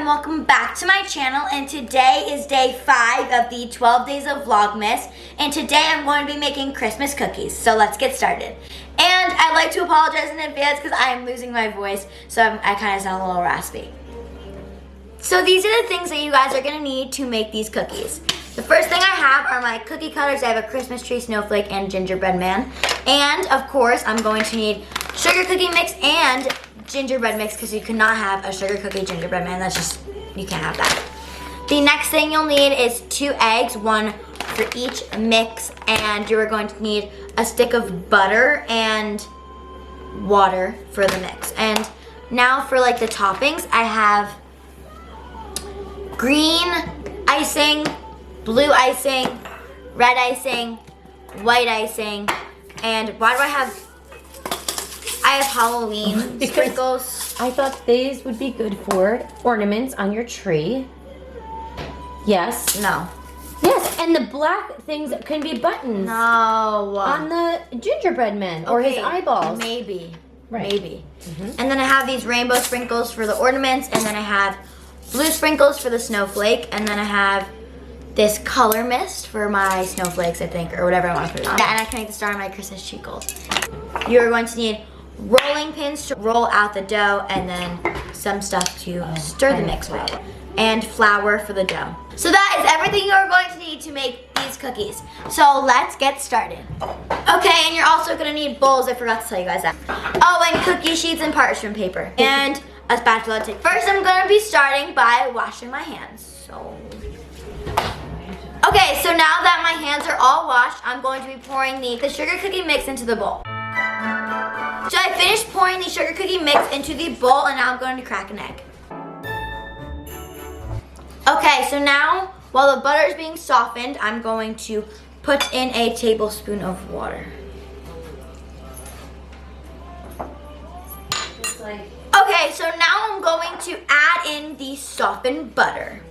welcome back to my channel, and today is day 5 of the 12 days of Vlogmas, and today I'm going to be making Christmas cookies, so let's get started. And I'd like to apologize in advance because I am losing my voice, so I kind of sound a little raspy. So these are the things that you guys are going to need to make these cookies. The first thing I have are my cookie cutters. I have a Christmas tree, snowflake, and gingerbread man. And of course, I'm going to need sugar cookie mix and gingerbread mix because you cannot have a sugar cookie gingerbread man. That's just, you can't have that. The next thing you'll need is 2 eggs, 1 for each mix, and you're going to need a stick of butter and water for the mix. And now for like the toppings, I have green icing, blue icing, red icing, white icing, and why do I have Halloween sprinkles. I thought these would be good for ornaments on your tree. Yes. No. Yes, and the black things can be buttons. No. On the gingerbread man or his eyeballs. Maybe. Right. Maybe. And then I have these rainbow sprinkles for the ornaments, and then I have blue sprinkles for the snowflake, and then I have this color mist for my snowflakes, I think, or whatever I want to put it on. And I can make the star on my Christmas tree goals. You're going to need rolling pins to roll out the dough, and then some stuff to stir the mix with, and flour for the dough. So that is everything you're going to need to make these cookies. So let's get started. Okay, and you're also gonna need bowls. I forgot to tell you guys that. Oh, and cookie sheets and parchment paper, and a spatula to take. First, I'm gonna be starting by washing my hands. Okay, so now that my hands are all washed, I'm going to be pouring the sugar cookie mix into the bowl. So I finished pouring the sugar cookie mix into the bowl, and now I'm going to crack an egg. Okay, so now while the butter is being softened, I'm going to put in a tablespoon of water. Okay, so now I'm going to add in the softened butter.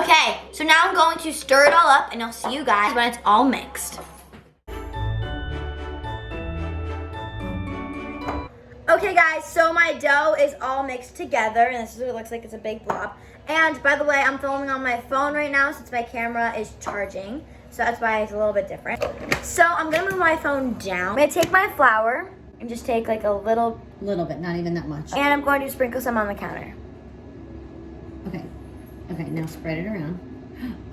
Okay, so now I'm going to stir it all up, and I'll see you guys when it's all mixed. Okay guys, so my dough is all mixed together, and this is what it looks like. It's a big blob. And by the way, I'm filming on my phone right now since my camera is charging, so that's why it's a little bit different. So I'm gonna move my phone down. I'm gonna take my flour and just take like a little bit, not even that much. And I'm going to sprinkle some on the counter. Okay, now spread it around.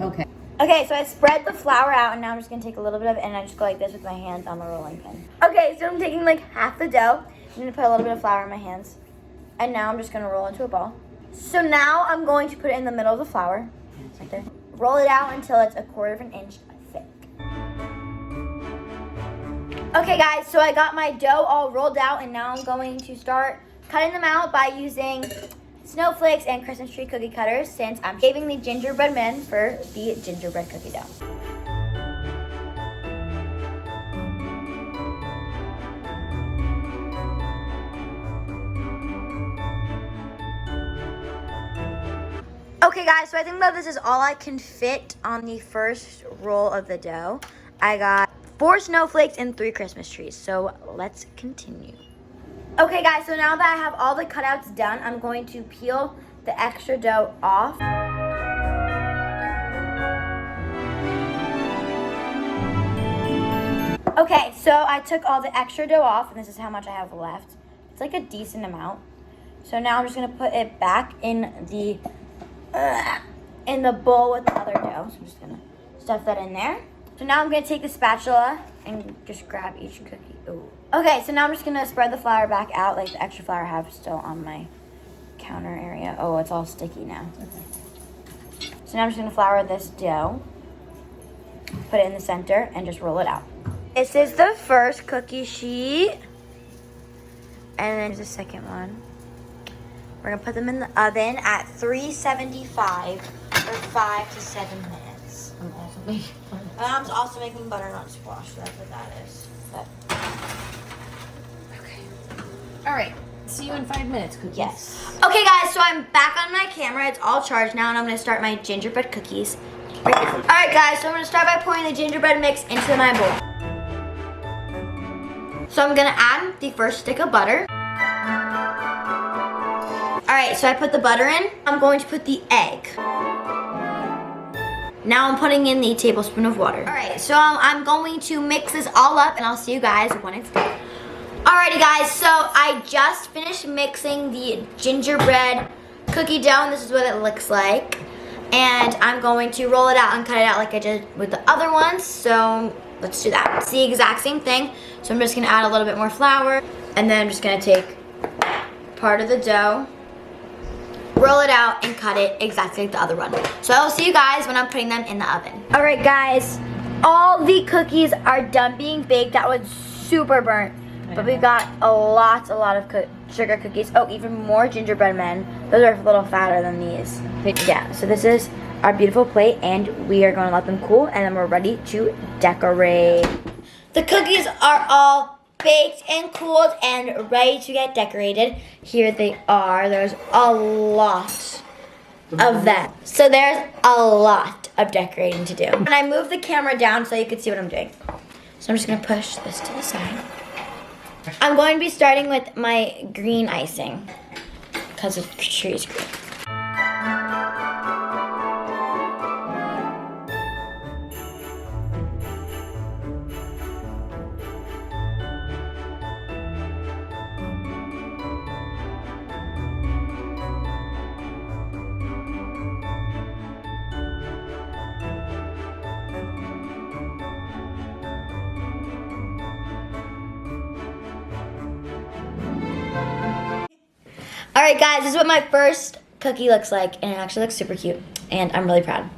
Okay. Okay, so I spread the flour out, and now I'm just gonna take a little bit of it, and I just go like this with my hands on the rolling pin. Okay, so I'm taking like half the dough. I'm gonna put a little bit of flour in my hands, and now I'm just gonna roll into a ball. So now I'm going to put it in the middle of the flour, right there. Roll it out until it's 1/4 of an inch thick. Okay guys, so I got my dough all rolled out, and now I'm going to start cutting them out by using snowflakes and Christmas tree cookie cutters, since I'm saving the gingerbread men for the gingerbread cookie dough. Okay guys, so I think that this is all I can fit on the first roll of the dough. I got 4 snowflakes and 3 Christmas trees, so let's continue. Okay guys, so now that I have all the cutouts done, I'm going to peel the extra dough off. Okay, so I took all the extra dough off, and this is how much I have left. It's like a decent amount. So now I'm just gonna put it back in the bowl with the other dough. So I'm just gonna stuff that in there. So now I'm gonna take the spatula and just grab each cookie. Ooh. Okay, so now I'm just gonna spread the flour back out, like the extra flour I have still on my counter area. Oh, it's all sticky now. Okay. So now I'm just gonna flour this dough, put it in the center, and just roll it out. This is the first cookie sheet, and then there's the second one. We're gonna put them in the oven at 375 for 5 to 7 minutes. I'm also making butternut squash, so that's what that is. But All right. See you in 5 minutes, cookies. yes. Okay, guys, so I'm back on my camera. It's all charged now, and I'm gonna start my gingerbread cookies. All right, guys, so I'm gonna start by pouring the gingerbread mix into my bowl. So I'm gonna add the first stick of butter. right, so I put the butter in. I'm going to put the egg. Now I'm putting in the tablespoon of water. All right, so I'm going to mix this all up and I'll see you guys when it's done. Alrighty guys, so I just finished mixing the gingerbread cookie dough, and this is what it looks like. And I'm going to roll it out and cut it out like I did with the other ones. So let's do that. It's the exact same thing. So I'm just gonna add a little bit more flour, and then I'm just gonna take part of the dough, roll it out, and cut it exactly like the other one. So I'll see you guys when I'm putting them in the oven. Alright guys, all the cookies are done being baked. That was super burnt. But we got a lot of sugar cookies. Oh, even more gingerbread men. Those are a little fatter than these. Yeah, so this is our beautiful plate, and we are going to let them cool, and then we're ready to decorate. The cookies are all baked and cooled and ready to get decorated. Here they are. There's a lot of them. So there's a lot of decorating to do. And I moved the camera down so you could see what I'm doing. So I'm just going to push this to the side. I'm going to be starting with my green icing because the tree is green. Alright guys, this is what my first cookie looks like, and it actually looks super cute, and I'm really proud.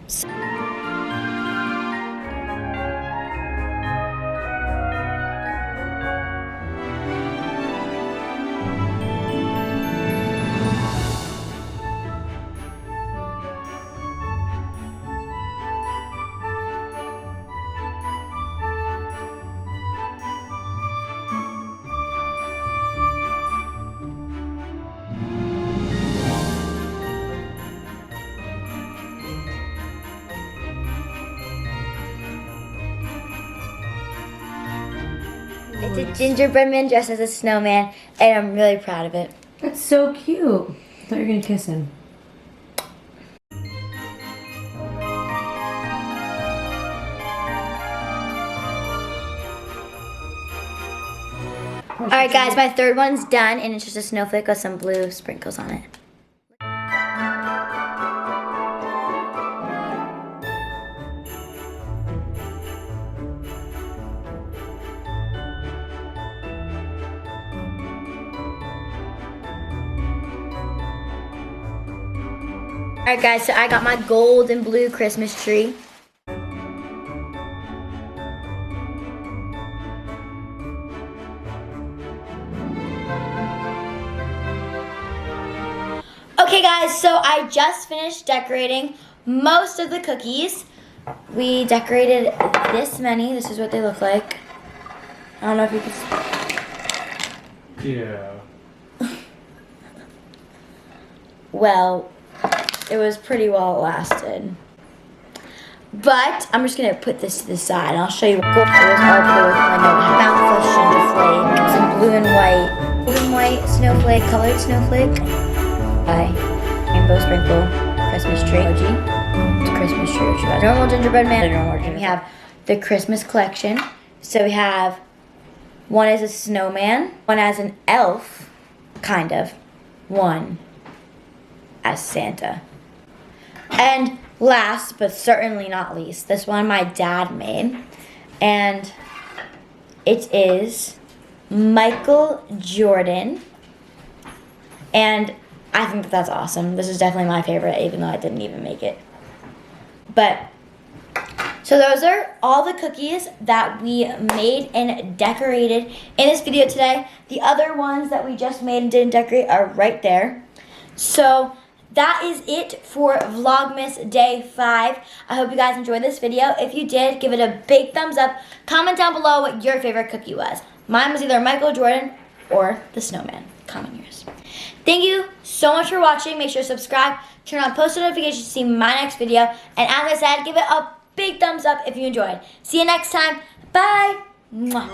It's a gingerbread man dressed as a snowman, and I'm really proud of it. That's so cute. I thought you were gonna kiss him. Alright guys, my third one's done, and it's just a snowflake with some blue sprinkles on it. Alright guys, so I got my gold and blue Christmas tree. Okay guys, so I just finished decorating most of the cookies. We decorated this many. This is what they look like. I don't know if you can see. Yeah. Well, it was pretty well lasted. But I'm just gonna put this to the side, and I'll show you what it was all blue with my note. Bountiful ginger flake, some blue and white, blue and white snowflake, colored snowflake, rainbow sprinkle, Christmas tree, OG, it's Christmas tree, what you got? Normal gingerbread man, and we have the Christmas collection. So we have one as a snowman, one as an elf, kind of, one as Santa. And last, but certainly not least, this one my dad made. And it is Michael Jordan. And I think that that's awesome. This is definitely my favorite, even though I didn't even make it. But, so those are all the cookies that we made and decorated in this video today. The other ones that we just made and didn't decorate are right there. So that is it for Vlogmas Day 5. I hope you guys enjoyed this video. If you did, give it a big thumbs up. Comment down below what your favorite cookie was. Mine was either Michael Jordan or the snowman. Comment yours. Thank you so much for watching. Make sure to subscribe, turn on post notifications to see my next video. And as I said, give it a big thumbs up if you enjoyed. See you next time. Bye. Mwah.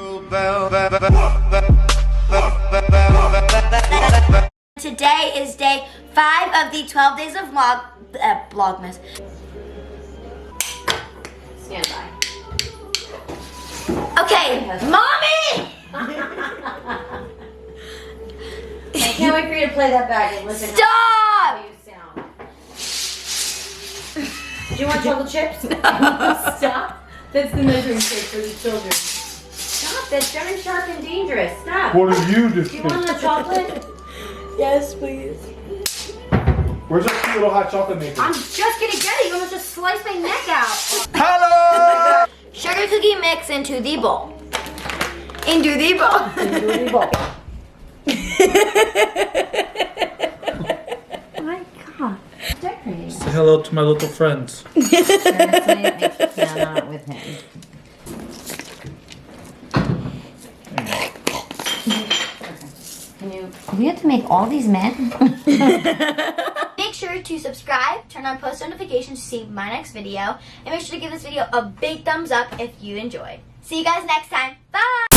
Today is day 5 of the 12 days of Vlogmas. Stand by. Okay, Mommy! I can't wait for you to play that back and listen Stop! how you sound. Do you want chocolate chips? Stop. That's the measuring tape for the children. Stop. That's very sharp and dangerous. Stop. What are you doing? Do you want hot chocolate? Yes, please. Where's our cute little hot chocolate maker? I'm just gonna get it. You almost just sliced my neck out. Hello! Sugar cookie mix into the bowl. Into the bowl. Into the bowl. Oh my God. Decorating. Say hello to my little friends. Cannot with him. Do we have to make all these men? Make sure to subscribe, turn on post notifications to see my next video, and make sure to give this video a big thumbs up if you enjoyed. See you guys next time. Bye!